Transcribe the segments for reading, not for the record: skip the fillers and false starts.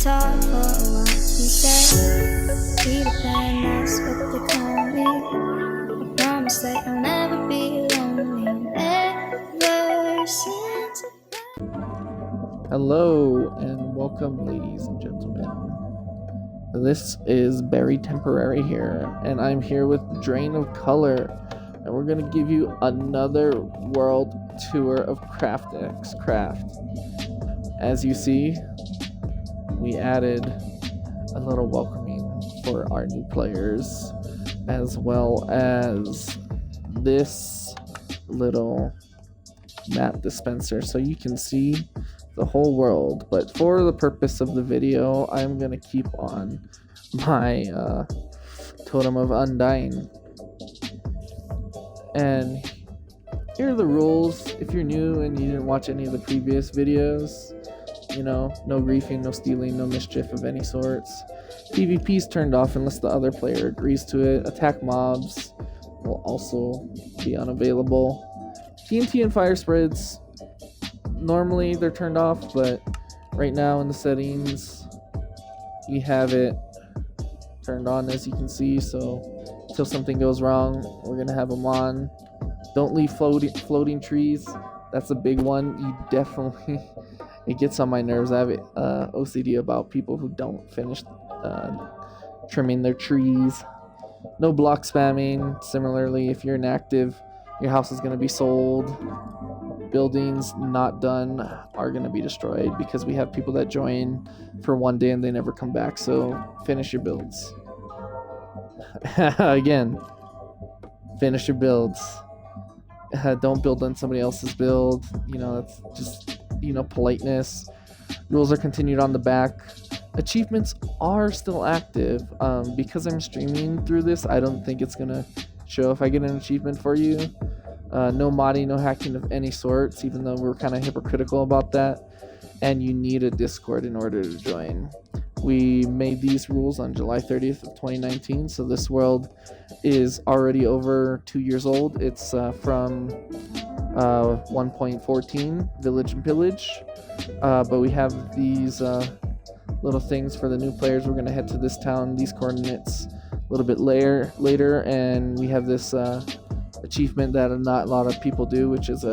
talk for a while. He said, Peter Pan, that's what they call me. I promise that you'll never be lonely. Ever since. Hello and welcome, ladies and gentlemen. This is Barry Temporary here, and I'm here with Drain of Color, and we're going to give you another world tour of CraftxCraft. As you see, we added a little welcoming for our new players, as well as this little map dispenser so you can see the whole world. But for the purpose of the video, I'm gonna keep on my Totem of Undying. And here are the rules. If you're new and you didn't watch any of the previous videos, you know, no griefing, no stealing, no mischief of any sorts. PvP is turned off unless the other player agrees to it. Attack mobs will also be unavailable. TNT and fire spreads, normally they're turned off, but right now in the settings we have it turned on, as you can see. So until something goes wrong, we're gonna have them on. Don't leave floating trees. That's a big one. You definitely it gets on my nerves. I have OCD about people who don't finish trimming their trees. No block spamming. Similarly, if you're inactive, your house is going to be sold. Buildings not done are going to be destroyed, because we have people that join for one day and they never come back. So finish your builds. Again, finish your builds. Don't build on somebody else's build. You know, that's just, you know, politeness. Rules are continued on the back. Achievements are still active. Because I'm streaming through this, I don't think it's gonna show if I get an achievement for you. No modding, no hacking of any sorts, even though we're kind of hypocritical about that. And you need a Discord in order to join. We made these rules on July 30th of 2019, so this world is already over 2 years old. It's from 1.14, Village and Pillage. But we have these little things for the new players. We're going to head to this town, these coordinates, a little bit later, and we have this achievement that not a lot of people do, which is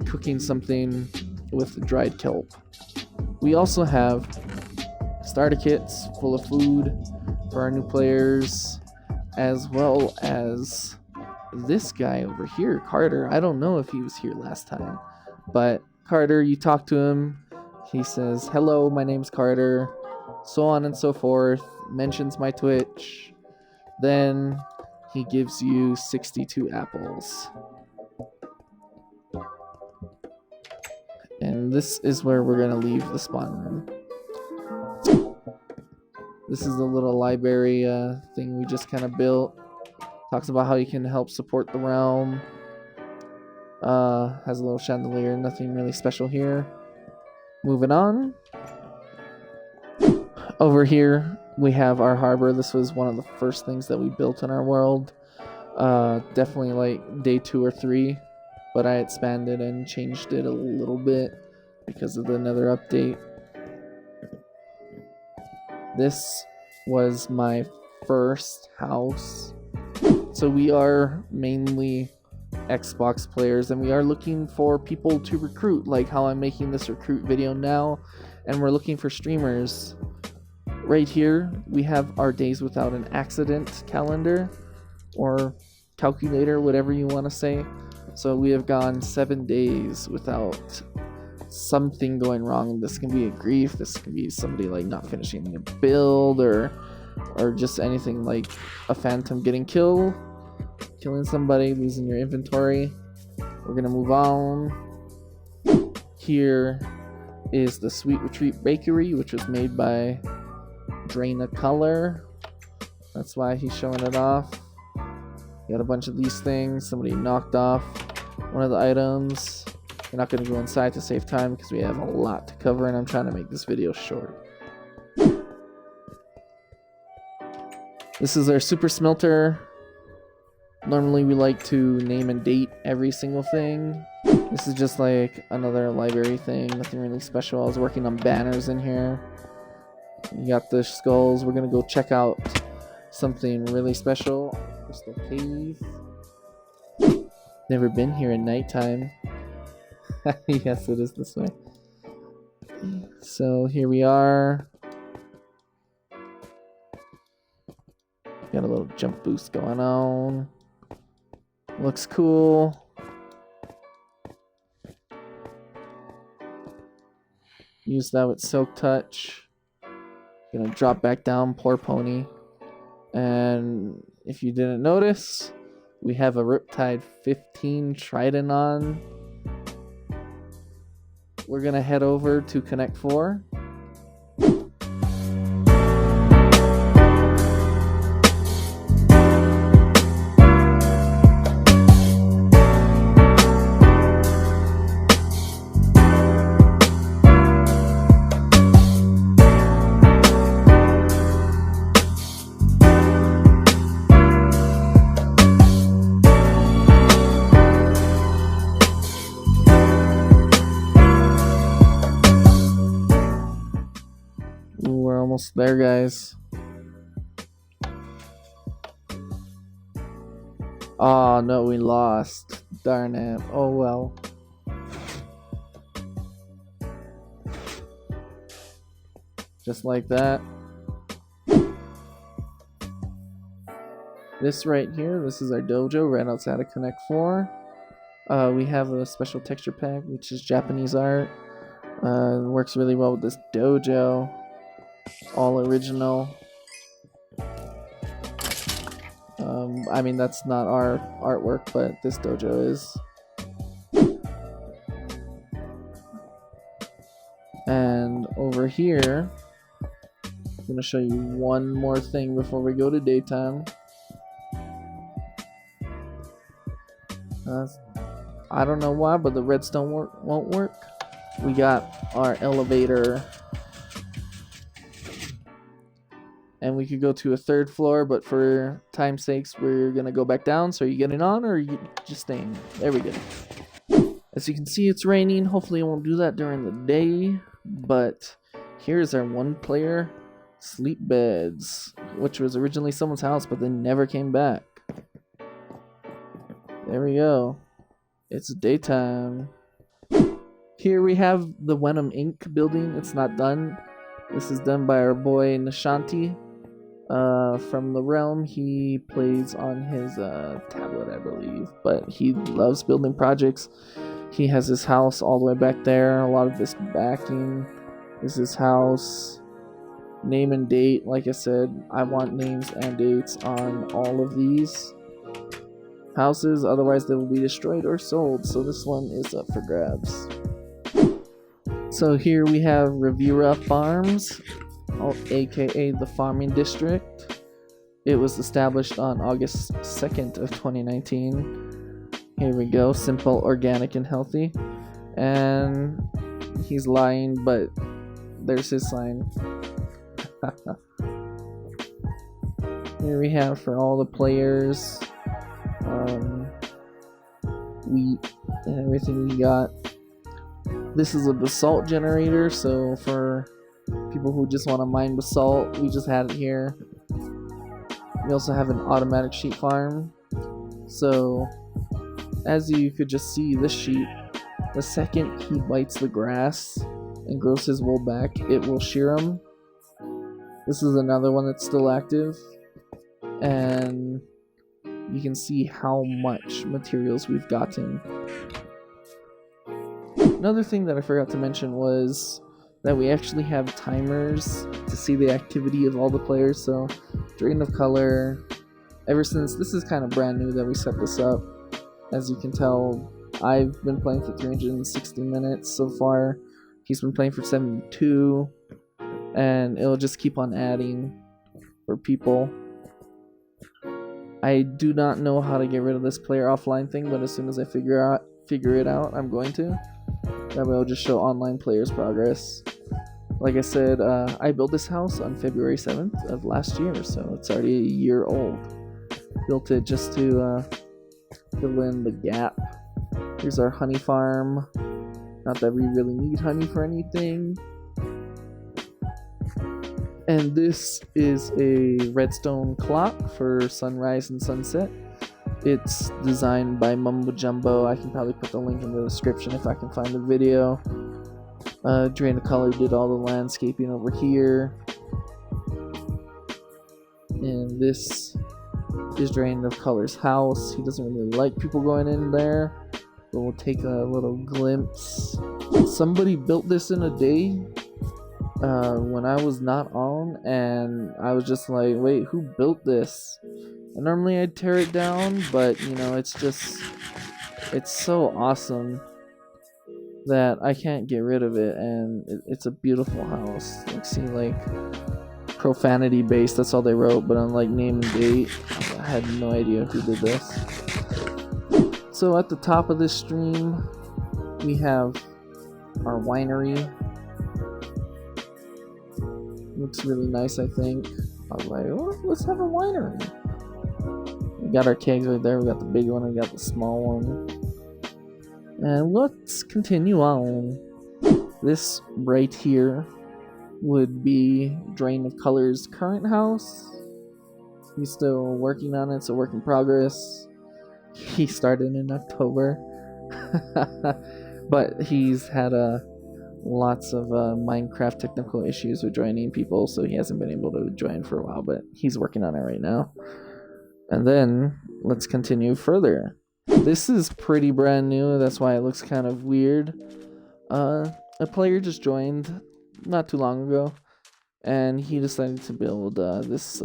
cooking something with dried kelp. We also have starter kits full of food for our new players, as well as this guy over here, Carter. I don't know if he was here last time, but Carter, you talk to him, he says, hello, my name's Carter, so on and so forth, mentions my Twitch, then he gives you 62 apples. And this is where we're going to leave the spawn room. This is the little library thing we just kind of built. Talks about how you can help support the realm. Has a little chandelier, nothing really special here. Moving on. Over here we have our harbor. This was one of the first things that we built in our world. Definitely like day 2 or 3, but I expanded and changed it a little bit because of another update. This was my first house. So we are mainly Xbox players, and we are looking for people to recruit, like how I'm making this recruit video now, and we're looking for streamers. Right here we have our days without an accident calendar, or calculator, whatever you want to say. So we have gone 7 days without something going wrong. This can be a grief, this can be somebody like not finishing their build, or just anything like a phantom getting killed, killing somebody, losing your inventory. We're gonna move on. Here is the Sweet Retreat Bakery, which was made by Drain of Color. That's why he's showing it off. Got a bunch of these things. Somebody knocked off one of the items. We're not going to go inside to save time because we have a lot to cover, and I'm trying to make this video short. This is our super smelter. Normally we like to name and date every single thing. This is just like another library thing, nothing really special. I was working on banners in here. You got the skulls. We're gonna go check out something really special. Crystal Cave. Never been here at nighttime. Yes, it is this way. So here we are. Got a little jump boost going on. Looks cool. Use that with Silk Touch. Gonna drop back down, poor pony. And if you didn't notice, we have a Riptide 15 Trident on. We're gonna head over to Connect 4. We're almost there, guys. Oh no, we lost. Darn it. Oh well. Just like that. This right here, this is our dojo right outside of Connect 4. We have a special texture pack, which is Japanese art. Works really well with this dojo. All original. I mean, that's not our artwork, but this dojo is. And over here, I'm going to show you one more thing before we go to daytime. I don't know why, but the redstone won't work. We got our elevator. And we could go to a third floor, but for time's sakes, we're gonna go back down. So are you getting on, or are you just staying? There we go. As you can see, it's raining. Hopefully it won't do that during the day. But here's our one-player sleep beds, which was originally someone's house, but they never came back. There we go. It's daytime. Here we have the Venom Inc. building. It's not done. This is done by our boy Nishanti. From the realm. He plays on his tablet, I believe, but he loves building projects. He has his house all the way back there. A lot of this backing is his house. Name and date, like I said, I want names and dates on all of these houses, otherwise they will be destroyed or sold. So this one is up for grabs. So here we have Rivera Farms, aka the Farming District. It was established on August 2nd of 2019. Here we go, simple, organic, and healthy. And he's lying, but there's his sign. Here we have for all the players, wheat and everything we got. This is a basalt generator, so for people who just want to mine basalt, we just had it here. We also have an automatic sheep farm. So as you could just see, this sheep, the second he bites the grass and grows his wool back, it will shear him. This is another one that's still active, and you can see how much materials we've gotten. Another thing that I forgot to mention was that we actually have timers to see the activity of all the players. So Drain of Color, ever since, this is kind of brand new that we set this up. As you can tell, I've been playing for 360 minutes so far. He's been playing for 72, and it'll just keep on adding for people. I do not know how to get rid of this player offline thing, but as soon as I figure it out, I'm going to. That way I'll just show online players' progress. Like I said, I built this house on February 7th of last year, so it's already a year old. Built it just to fill in the gap. Here's our honey farm. Not that we really need honey for anything. And this is a redstone clock for sunrise and sunset. It's designed by Mumbo Jumbo. I can probably put the link in the description if I can find the video. Drain of Color did all the landscaping over here. And this is Drain of Color's house. He doesn't really like people going in there, but we'll take a little glimpse. Somebody built this in a day when I was not on, and I was just like, wait, who built this? And normally I'd tear it down, but you know, it's so awesome that I can't get rid of it, and it's a beautiful house. Like, see, like, profanity based, that's all they wrote, but on like name and date, I had no idea who did this. So at the top of this stream, we have our winery. Looks really nice, I think. I was like, oh, let's have a winery. We got our kegs right there. We got the big one, we got the small one. And let's continue on. This right here would be Drain of Color's current house. He's still working on it. It's a work in progress. He started in October. But he's had lots of Minecraft technical issues with joining people, so he hasn't been able to join for a while, but he's working on it right now. And then let's continue further. This is pretty brand new, that's why it looks kind of weird. A player just joined not too long ago, and he decided to build this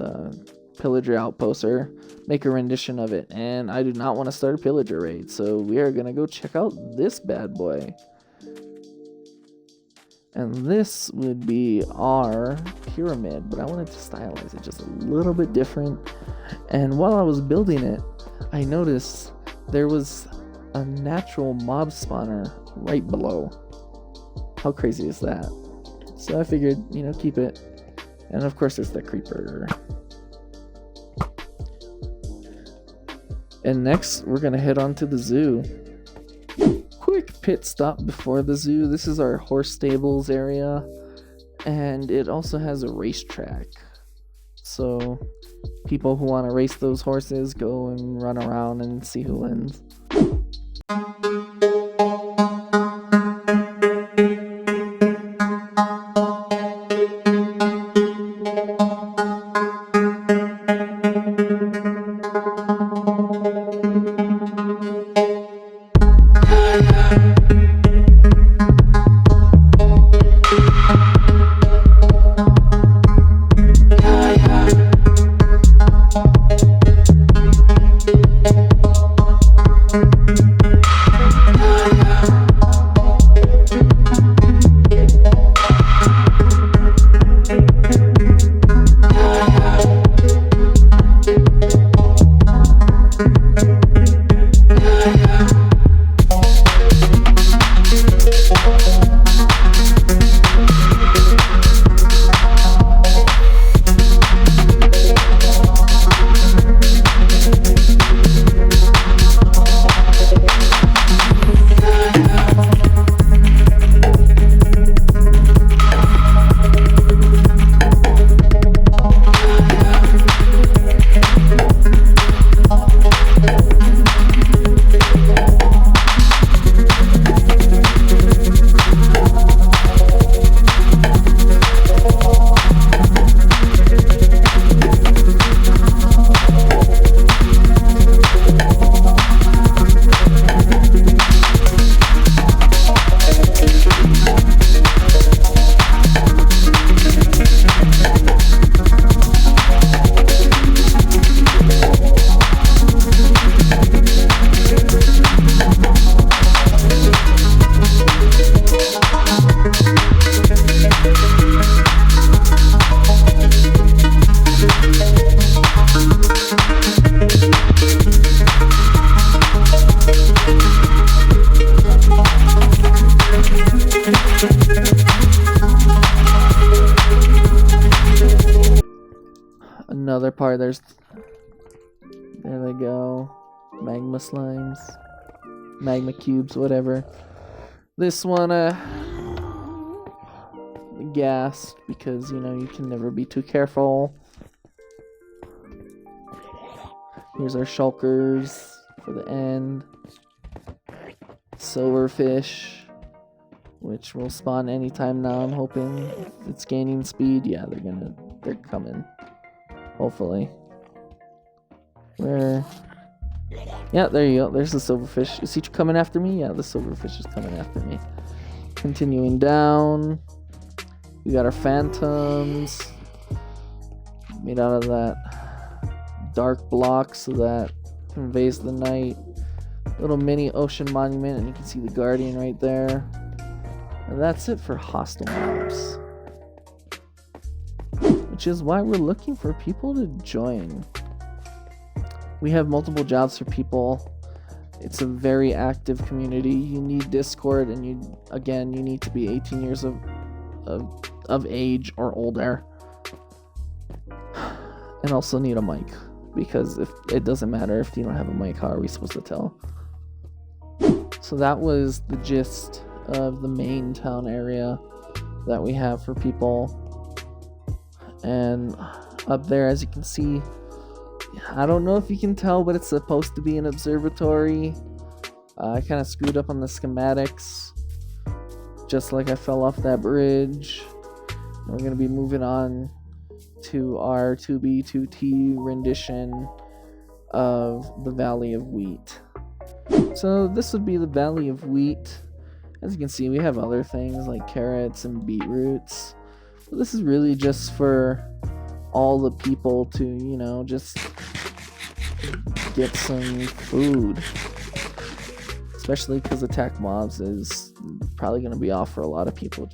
pillager outposter, make a rendition of it, and I do not want to start a pillager raid, so we are gonna go check out this bad boy. And this would be our pyramid, but I wanted to stylize it just a little bit different. And while I was building it, I noticed there was a natural mob spawner right below. How crazy is that? So I figured, you know, keep it. And of course there's the creeper. And next we're gonna head on to the zoo. Quick pit stop before the zoo. This is our horse stables area, and it also has a racetrack. So people who want to race those horses go and run around and see who wins. Another part, there they go, magma slimes, magma cubes, whatever. This one, gassed because, you know, you can never be too careful. Here's our shulkers for the end. Silverfish, which will spawn anytime now, I'm hoping. If it's gaining speed, yeah, they're coming. Hopefully. Where? Yeah, there you go. There's the silverfish. Is he coming after me? Yeah, the silverfish is coming after me. Continuing down. We got our phantoms. Made out of that dark block so that conveys the night. Little mini ocean monument, and you can see the guardian right there. And that's it for hostile mobs. Which is why we're looking for people to join. We have multiple jobs for people. It's a very active community. You need Discord, and you need to be 18 years of age or older. And also need a mic, because if it doesn't matter if you don't have a mic, how are we supposed to tell? So that was the gist of the main town area that we have for people. And up there, as you can see, I don't know if you can tell, but it's supposed to be an observatory. I kind of screwed up on the schematics, just like I fell off that bridge. And we're going to be moving on to our 2B2T rendition of the Valley of Wheat. So this would be the Valley of Wheat. As you can see, we have other things like carrots and beetroots. But this is really just for all the people to, you know, just get some food. Especially because attack mobs is probably going to be off for a lot of people.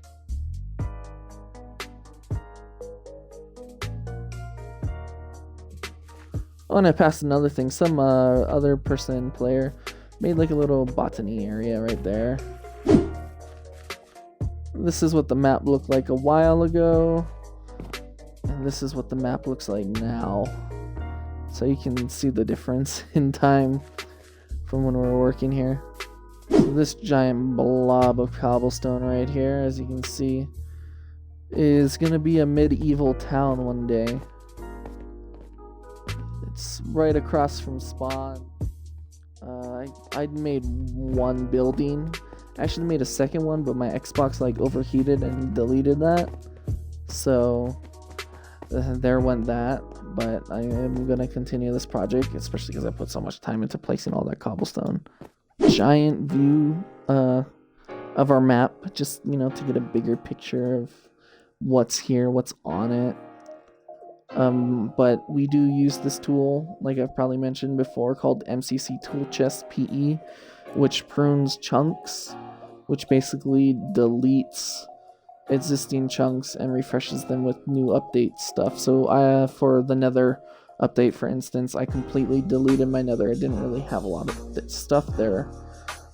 Oh, and I passed another thing. Some other player made like a little botany area right there. This is what the map looked like a while ago. And this is what the map looks like now. So you can see the difference in time from when we were working here. So this giant blob of cobblestone right here, as you can see, is going to be a medieval town one day. It's right across from spawn. I'd made one building. I actually made a second one, but my Xbox like overheated and deleted that. So there went that. But I am going to continue this project, especially because I put so much time into placing all that cobblestone. Giant view of our map, just, you know, to get a bigger picture of what's here, what's on it. But we do use this tool, like I've probably mentioned before, called MCC Tool Chest PE, which prunes chunks, which basically deletes existing chunks and refreshes them with new update stuff. So for the Nether update, for instance, I completely deleted my Nether. I didn't really have a lot of stuff there.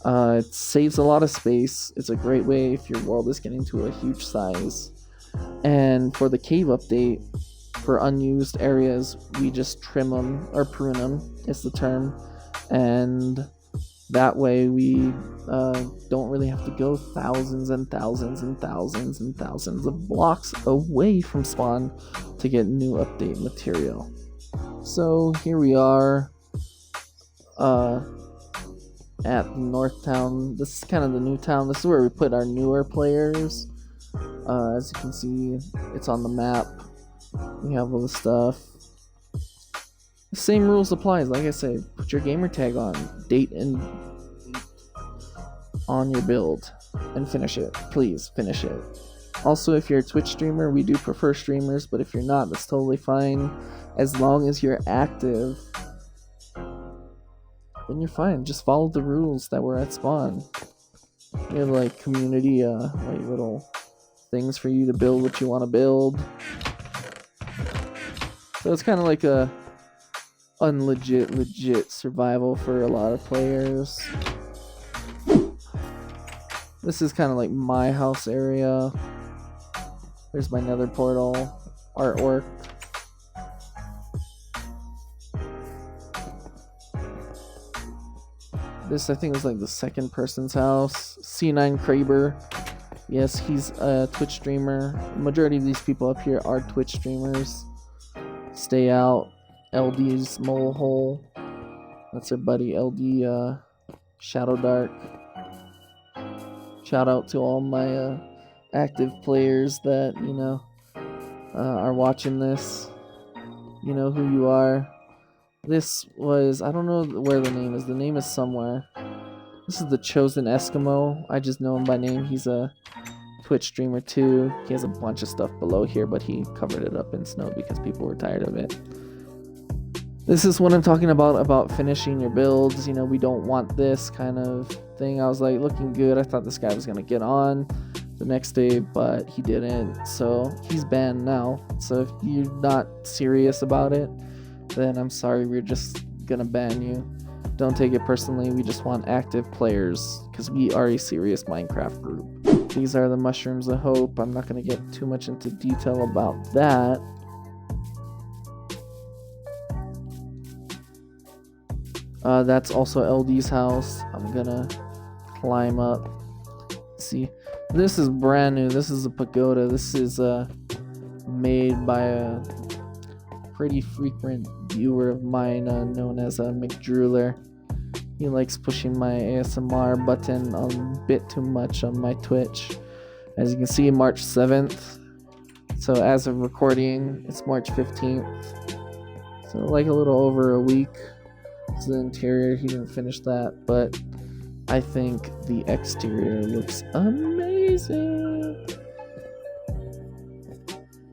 It saves a lot of space. It's a great way if your world is getting to a huge size. And for the cave update, for unused areas, we just trim them, or prune them is the term, and that way we don't really have to go thousands and thousands and thousands and thousands of blocks away from spawn to get new update material. So here we are at North Town. This is kind of the new town. This is where we put our newer players. As you can see, it's on the map. We have all the stuff. The same rules applies. Like I say, put your gamer tag on, date and on your build, and finish it. Please finish it. Also, if you're a Twitch streamer, we do prefer streamers, but if you're not, that's totally fine. As long as you're active, then you're fine. Just follow the rules that were at spawn. We have like community, like little things for you to build what you want to build. So it's kind of like a legit survival for a lot of players. This is kind of like my house area. There's my nether portal artwork. This, I think, is like the second person's house. C9 Kraber Yes, he's a Twitch streamer. Majority of these people up here are Twitch streamers. Stay out. LD's mole hole. That's our buddy LD Shadow Dark. Shout out to all my active players that, you know, are watching this. You know who you are. This was, I don't know where the name is. The name is somewhere. This is the Chosen Eskimo. I just know him by name. He's a Twitch streamer too. He has a bunch of stuff below here, but he covered it up in snow because people were tired of it. This is what I'm talking about finishing your builds. You know, we don't want this kind of thing. I was like, looking good. I thought this guy was going to get on the next day, but he didn't. So he's banned now. So if you're not serious about it, then I'm sorry. We're just going to ban you. Don't take it personally. We just want active players because we are a serious Minecraft group. These are the mushrooms of hope. I'm not going to get too much into detail about that. That's also LD's house. I'm gonna climb up. See, this is brand new. This is a pagoda. This is made by a pretty frequent viewer of mine known as McDruler. He likes pushing my ASMR button a bit too much on my Twitch. As you can see, March 7th. So as of recording, it's March 15th. So like a little over a week. So the interior, he didn't finish that, but I think the exterior looks amazing.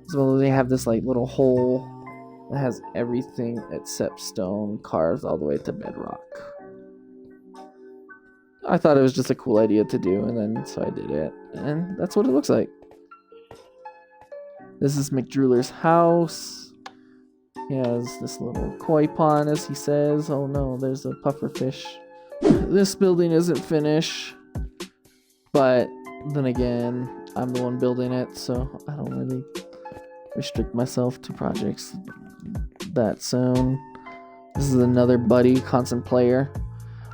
So they have this like little hole that has everything except stone carved all the way to bedrock. I thought it was just a cool idea to do, and then so I did it, and that's what it looks like. This is McDruler's house. He has this little koi pond, as he says. Oh no, there's a pufferfish. This building isn't finished, but then again, I'm the one building it, so I don't really restrict myself to projects that soon. This is another buddy, constant player.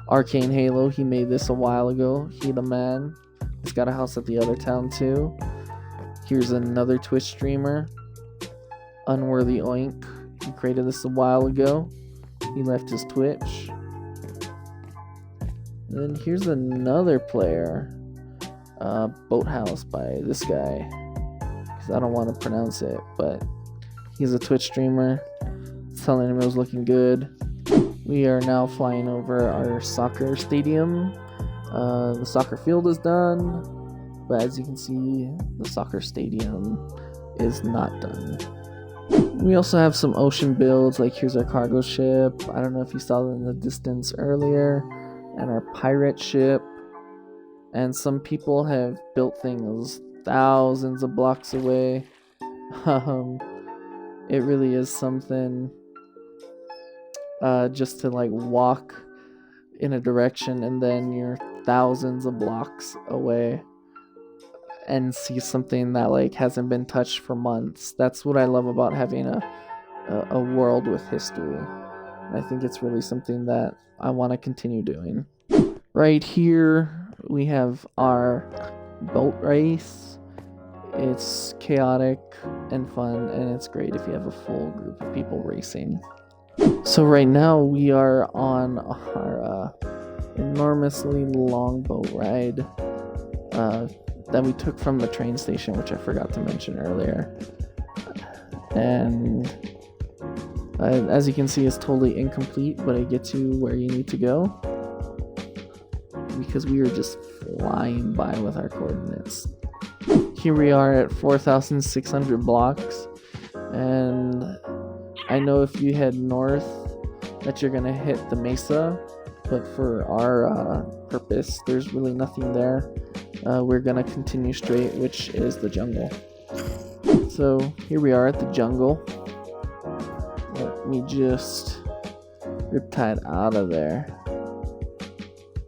Arcane Halo, he made this a while ago. He the man. He's got a house at the other town too. Here's another Twitch streamer, Unworthy Oink. He created this a while ago. He left his Twitch. And then here's another player, Boathouse by this guy, because I don't want to pronounce it, but he's a Twitch streamer. Telling him it was looking good. We are now flying over our soccer stadium. The soccer field is done, but as you can see, the soccer stadium is not done. We also have some ocean builds, like here's our cargo ship. I don't know if you saw it in the distance earlier. And our pirate ship. And some people have built things thousands of blocks away. It really is something just to like walk in a direction and then you're thousands of blocks away and see something that like hasn't been touched for months. That's what I love about having a world with history. I think it's really something that I want to continue doing. Right here we have our boat race. It's chaotic and fun, and it's great if you have a full group of people racing. So right now we are on our enormously long boat ride that we took from the train station, which I forgot to mention earlier. And as you can see, it's totally incomplete, but it gets you where you need to go because we are just flying by with our coordinates. Here we are at 4,600 blocks, and I know if you head north that you're gonna hit the mesa, but for our purpose, there's really nothing there. We're gonna continue straight, which is the jungle. So here we are at the jungle. Let me just riptide out of there.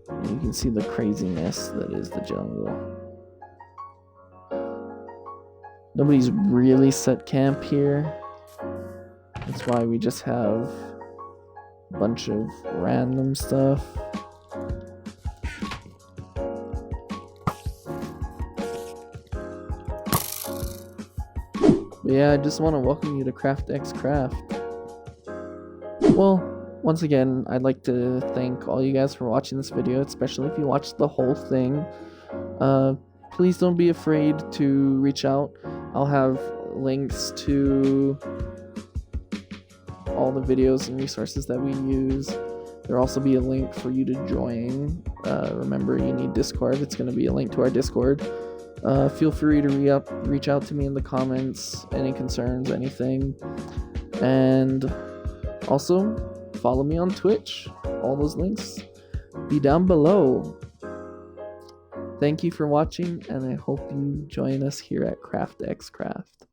And you can see the craziness that is the jungle. Nobody's really set camp here. That's why we just have a bunch of random stuff. But yeah, I just want to welcome you to CraftxCraft. Well, once again, I'd like to thank all you guys for watching this video, especially if you watched the whole thing. Please don't be afraid to reach out. I'll have links to all the videos and resources that we use. There'll also be a link for you to join. Remember, you need Discord. It's going to be a link to our Discord. Feel free to reach out to me in the comments, any concerns, anything. And also, follow me on Twitch. All those links be down below. Thank you for watching, and I hope you join us here at CraftxCraft.